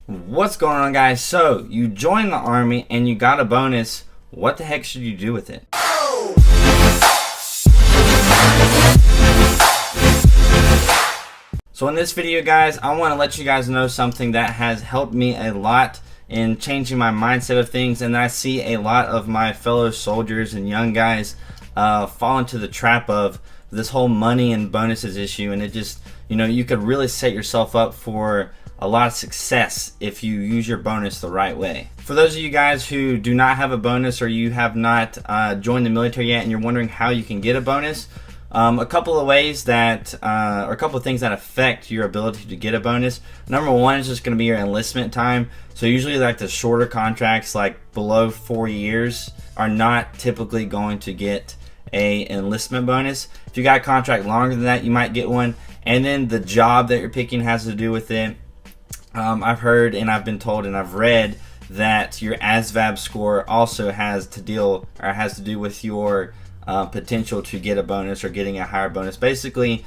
What's going on, guys? So you joined the army and you got a bonus. What the heck should you do with it? So in this video, guys, I want to let you guys know something that has helped me a lot in changing my mindset of things, and I see a lot of my fellow soldiers and young guys fall into the trap of this whole money and bonuses issue, and it just, you could really set yourself up for a lot of success if you use your bonus the right way. For those of you guys who do not have a bonus, or you have not joined the military yet and you're wondering how you can get a bonus, a couple of ways that, or a couple of things that affect your ability to get a bonus. Number one is just going to be your enlistment time. So usually like the shorter contracts, like below 4 years, are not typically going to get a enlistment bonus. If you got a contract longer than that, you might get one. And then the job that you're picking has to do with it. I've heard and I've been told and I've read that your ASVAB score also has to do with your potential to get a bonus or getting a higher bonus. Basically,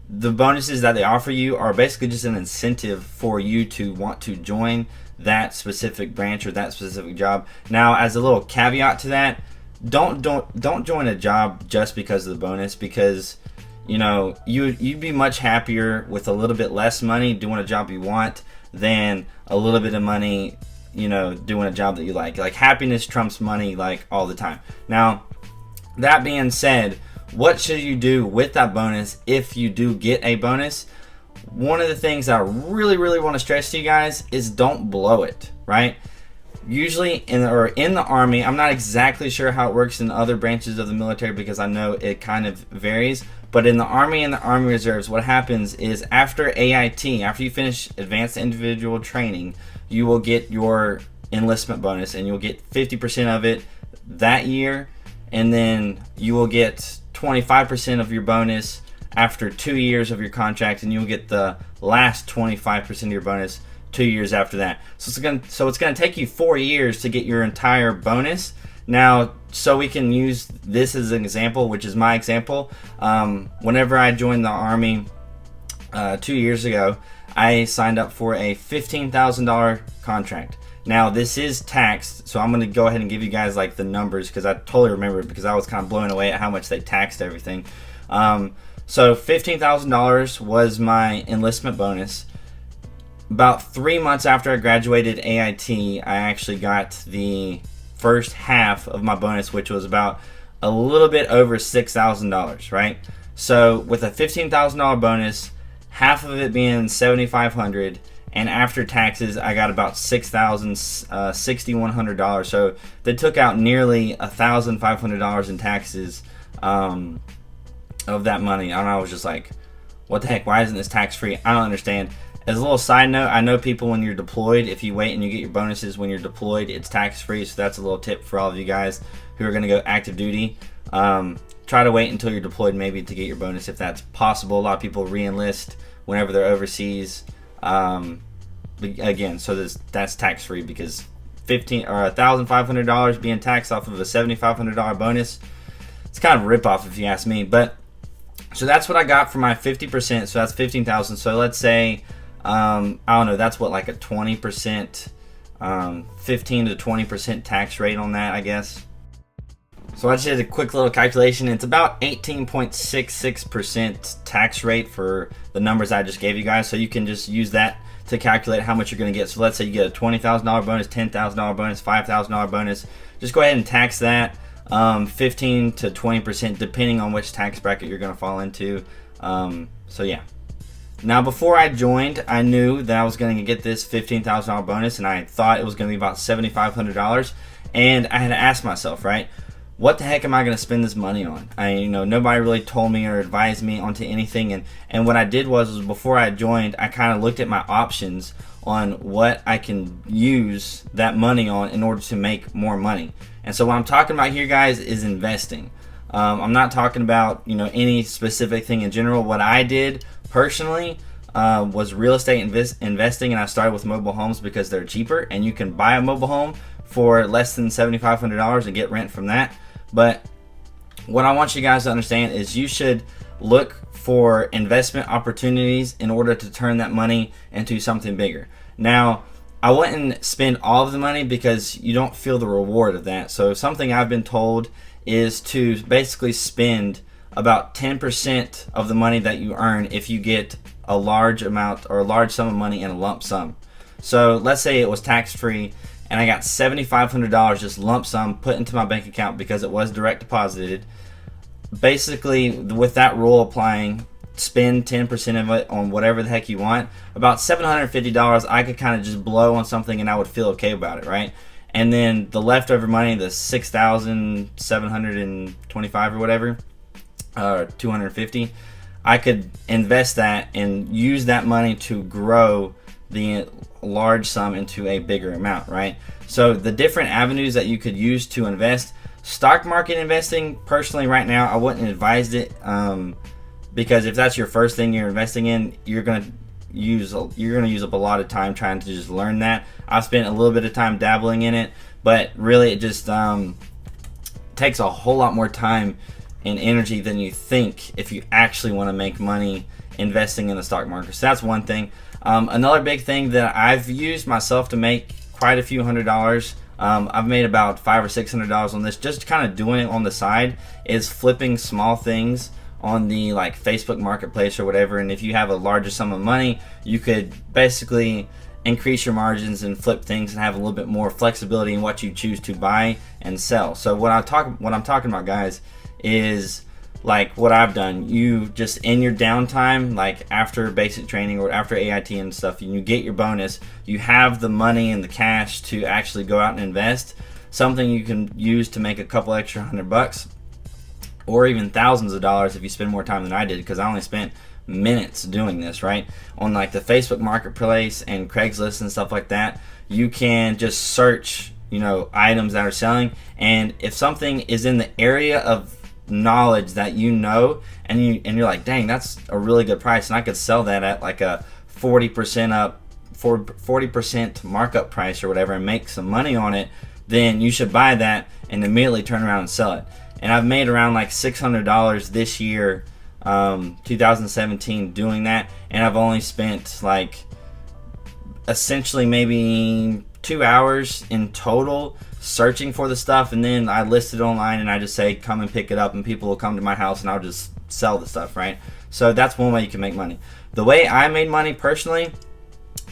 the bonuses that they offer you are basically just an incentive for you to want to join that specific branch or that specific job. Now, as a little caveat to that, don't join a job just because of the bonus, because you'd be much happier with a little bit less money doing a job you want than a little bit of money, doing a job that you like. Like, happiness trumps money, like, all the time. Now, that being said, what should you do with that bonus if you do get a bonus? One of the things that I really want to stress to you guys is don't blow it, right? Usually in the Army, I'm not exactly sure how it works in other branches of the military because I know it kind of varies, but in the Army and the Army Reserves, what happens is after AIT, after you finish Advanced Individual Training, you will get your enlistment bonus, and you'll get 50% of it that year, and then you will get 25% of your bonus after 2 years of your contract, and you'll get the last 25% of your bonus 2 years after that. So it's gonna take you 4 years to get your entire bonus. Now, so we can use this as an example, which is my example. Whenever I joined the Army 2 years ago, I signed up for a $15,000 contract. Now, this is taxed, so I'm going to go ahead and give you guys like the numbers because I totally remember it, because I was kind of blown away at how much they taxed everything. So $15,000 was my enlistment bonus. About 3 months after I graduated AIT, I actually got the first half of my bonus, which was about a little bit over $6,000, right? So with a $15,000 bonus, half of it being $7,500, and after taxes, I got about $6,100. So they took out nearly $1,500 in taxes of that money. And I was just like, what the heck? Why isn't this tax free? I don't understand. As a little side note, I know people when you're deployed, if you wait and you get your bonuses when you're deployed, it's tax free. So that's a little tip for all of you guys who are going to go active duty. Try to wait until you're deployed maybe to get your bonus if that's possible. A lot of people re-enlist whenever they're overseas. Again, so that's tax free, because $1,500 being taxed off of a $7,500 bonus, it's kind of a ripoff if you ask me. But so that's what I got for my 50%. So that's $15,000. So let's say I don't know, that's what, like a 20%, 15 to 20% tax rate on that, I guess. So I just did a quick little calculation. It's about 18.66% tax rate for the numbers I just gave you guys. So you can just use that to calculate how much you're going to get. So let's say you get a $20,000 bonus, $10,000 bonus, $5,000 bonus. Just go ahead and tax that 15 to 20%, depending on which tax bracket you're going to fall into. So yeah. Now, before I joined, I knew that I was going to get this $15,000 bonus, and I thought it was going to be about $7,500. And I had to ask myself, right, what the heck am I going to spend this money on? Nobody really told me or advised me onto anything. And what I did was before I joined, I kind of looked at my options on what I can use that money on in order to make more money. And so what I'm talking about here, guys, is investing. I'm not talking about any specific thing in general. What I did personally was real estate investing, and I started with mobile homes because they're cheaper, and you can buy a mobile home for less than $7,500 and get rent from that. But what I want you guys to understand is you should look for investment opportunities in order to turn that money into something bigger. Now, I wouldn't spend all of the money because you don't feel the reward of that. So something I've been told is to basically spend about 10% of the money that you earn if you get a large amount or a large sum of money in a lump sum. So let's say it was tax free and I got $7,500 just lump sum put into my bank account because it was direct deposited. Basically, with that rule applying, spend 10% of it on whatever the heck you want. About $750 I could kind of just blow on something and I would feel okay about it, right? And then the leftover money, the $6,725 or whatever, 250, I could invest that and use that money to grow the large sum into a bigger amount, right? So the different avenues that you could use to invest, stock market investing, personally right now I wouldn't advise it, because if that's your first thing you're investing in, you're gonna use up a lot of time trying to just learn that. I've spent a little bit of time dabbling in it, but really it just takes a whole lot more time and energy than you think if you actually want to make money investing in the stock market. So that's one thing. Another big thing that I've used myself to make quite a few $100s. I've made about $500 or $600 on this, just kind of doing it on the side, is flipping small things on the like Facebook marketplace or whatever. And if you have a larger sum of money, you could basically increase your margins and flip things and have a little bit more flexibility in what you choose to buy and sell. So what I'm talking about, guys, is like what I've done. You just, in your downtime, like after basic training or after AIT and stuff, and you get your bonus, you have the money and the cash to actually go out and invest, something you can use to make a couple extra $100 or even thousands of dollars if you spend more time than I did, because I only spent minutes doing this, right? On like the Facebook marketplace and Craigslist and stuff like that, you can just search, items that are selling, and if something is in the area of knowledge that and you're like, dang, that's a really good price and I could sell that at like a 40% markup price or whatever and make some money on it, then you should buy that and immediately turn around and sell it. And I've made around like $600 this year, 2017, doing that, and I've only spent like essentially maybe 2 hours in total searching for the stuff, and then I list it online and I just say come and pick it up, and people will come to my house and I'll just sell the stuff, right? So that's one way you can make money. The way I made money personally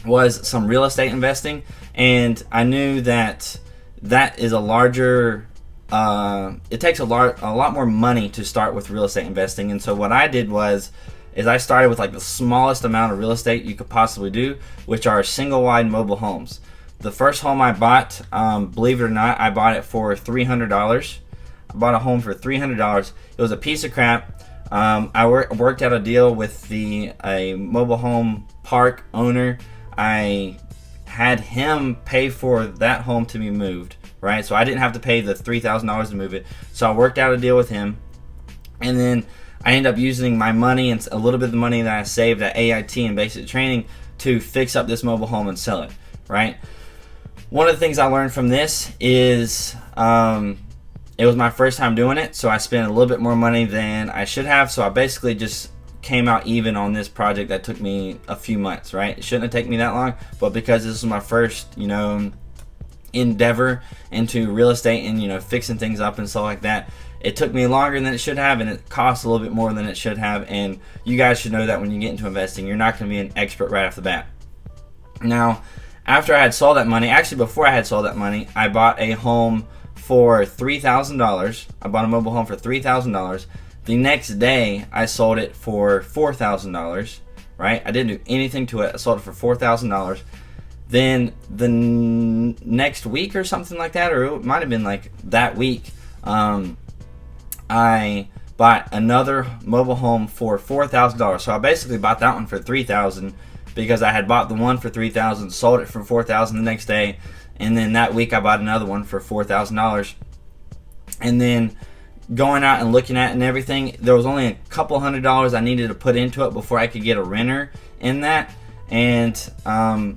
was some real estate investing, and I knew that is a larger it takes a lot more money to start with real estate investing. And so what I did is I started with like the smallest amount of real estate you could possibly do, which are single wide mobile homes. The first home I bought, believe it or not, I bought it for $300. I bought a home for $300. It was a piece of crap. I worked out a deal with a mobile home park owner. I had him pay for that home to be moved, right? So I didn't have to pay the $3,000 to move it. So I worked out a deal with him, and then I ended up using my money and a little bit of the money that I saved at AIT and basic training to fix up this mobile home and sell it, right? One of the things I learned from this is it was my first time doing it, so I spent a little bit more money than I should have. So I basically just came out even on this project that took me a few months, right? It shouldn't have taken me that long, but because this was my first, endeavor into real estate and, fixing things up and stuff like that, it took me longer than it should have, and it cost a little bit more than it should have. And you guys should know that when you get into investing, you're not going to be an expert right off the bat. Now, after I had sold that money, actually before I had sold that money, I bought a home for $3,000. I bought a mobile home for $3,000. The next day, I sold it for $4,000, right? I didn't do anything to it. I sold it for $4,000. Then the next week or something like that, or it might have been like that week, I bought another mobile home for $4,000. So I basically bought that one for $3,000 because I had bought the one for $3,000, sold it for $4,000 the next day, and then that week I bought another one for $4,000. And then going out and looking at it and everything, there was only a couple $100s I needed to put into it before I could get a renter in that. And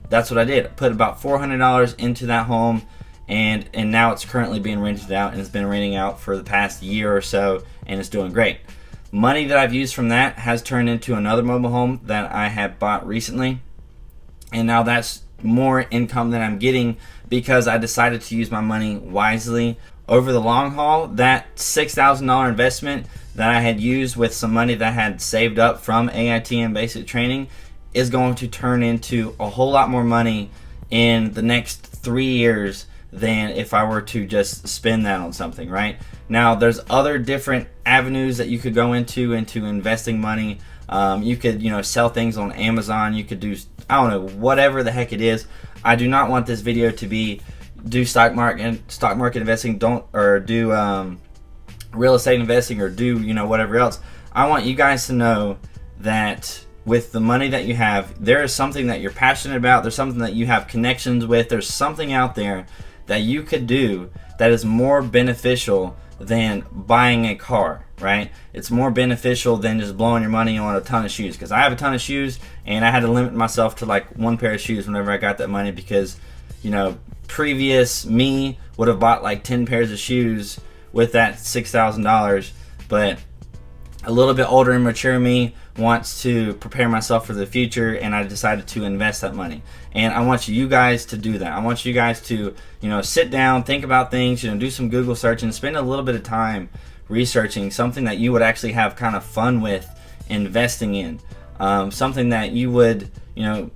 that's what I did. I put about $400 into that home, and now it's currently being rented out, and it's been renting out for the past year or so, and it's doing great. Money that I've used from that has turned into another mobile home that I had bought recently, and now that's more income than I'm getting because I decided to use my money wisely. Over the long haul, that $6,000 investment that I had used with some money that I had saved up from AIT and basic training is going to turn into a whole lot more money in the next 3 years than if I were to just spend that on something, right? Now, there's other different avenues that you could go into investing money. You could, sell things on Amazon. You could do, I don't know, whatever the heck it is. I do not want this video to be do stock market investing, do real estate investing, or do whatever else. I want you guys to know that with the money that you have, there is something that you're passionate about. There's something that you have connections with. There's something out there that you could do that is more beneficial than buying a car, right? It's more beneficial than just blowing your money on a ton of shoes, because I have a ton of shoes and I had to limit myself to like one pair of shoes whenever I got that money, because previous me would have bought like 10 pairs of shoes with that $6,000, but a little bit older and mature me wants to prepare myself for the future, and I decided to invest that money. And I want you guys to do that. I want you guys to sit down, think about things, do some Google searching, spend a little bit of time researching something that you would actually have kind of fun with investing in, something that you would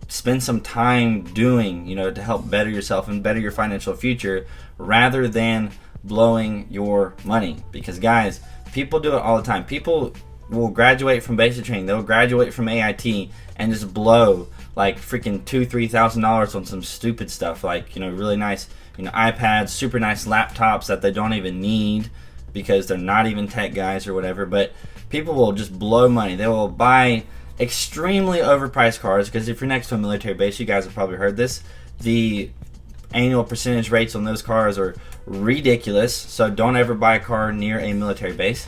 spend some time doing to help better yourself and better your financial future, rather than blowing your money. Because guys, people do it all the time. People will graduate from basic training, they'll graduate from AIT and just blow like freaking $2,000-3,000 on some stupid stuff, like really nice iPads, super nice laptops that they don't even need because they're not even tech guys or whatever. But people will just blow money. They will buy extremely overpriced cars, because if you're next to a military base, you guys have probably heard this, the annual percentage rates on those cars are ridiculous. So don't ever buy a car near a military base.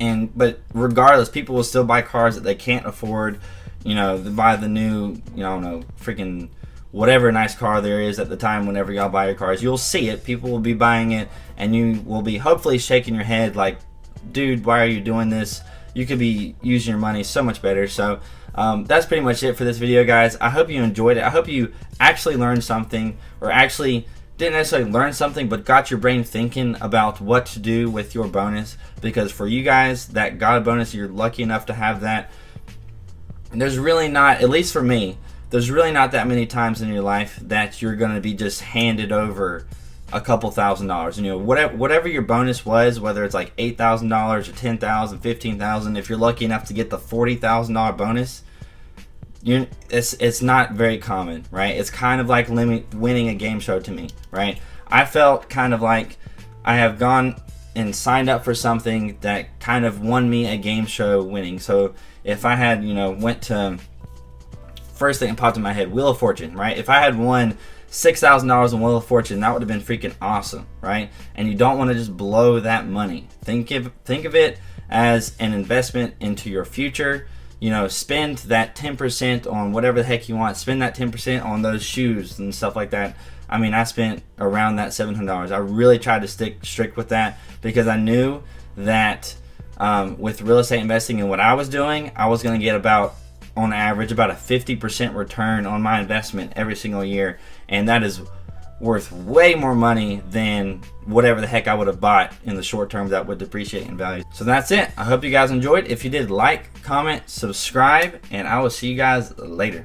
But regardless, people will still buy cars that they can't afford. They buy the new, I don't know, freaking whatever nice car there is at the time. Whenever y'all buy your cars, you'll see it. People will be buying it, and you will be hopefully shaking your head like, dude, why are you doing this? You could be using your money so much better. So that's pretty much it for this video, guys. I hope you enjoyed it. I hope you actually learned something, or actually didn't necessarily learn something, but got your brain thinking about what to do with your bonus. Because for you guys that got a bonus, you're lucky enough to have that, there's really not, at least for me, there's really not that many times in your life that you're going to be just handed over a couple $1,000s. Whatever your bonus was, whether it's like $8,000 or $10,000, $15,000, if you're lucky enough to get the $40,000 bonus, it's not very common, right? It's kind of like winning a game show to me, right? I felt kind of like I have gone and signed up for something that kind of won me a game show winning. So if I had, went to, first thing that popped in my head, Wheel of Fortune, right? If I had won $6,000 in Wheel of Fortune, that would have been freaking awesome, right? And you don't want to just blow that money. Think of it as an investment into your future. Spend that 10% on whatever the heck you want. Spend that 10% on those shoes and stuff like that. I mean, I spent around that $700. I really tried to stick strict with that, because I knew that with real estate investing and what I was doing, I was going to get on average about a 50% return on my investment every single year. And that is worth way more money than whatever the heck I would have bought in the short term that would depreciate in value. So that's it. I hope you guys enjoyed. If you did, like, comment, subscribe, and I will see you guys later.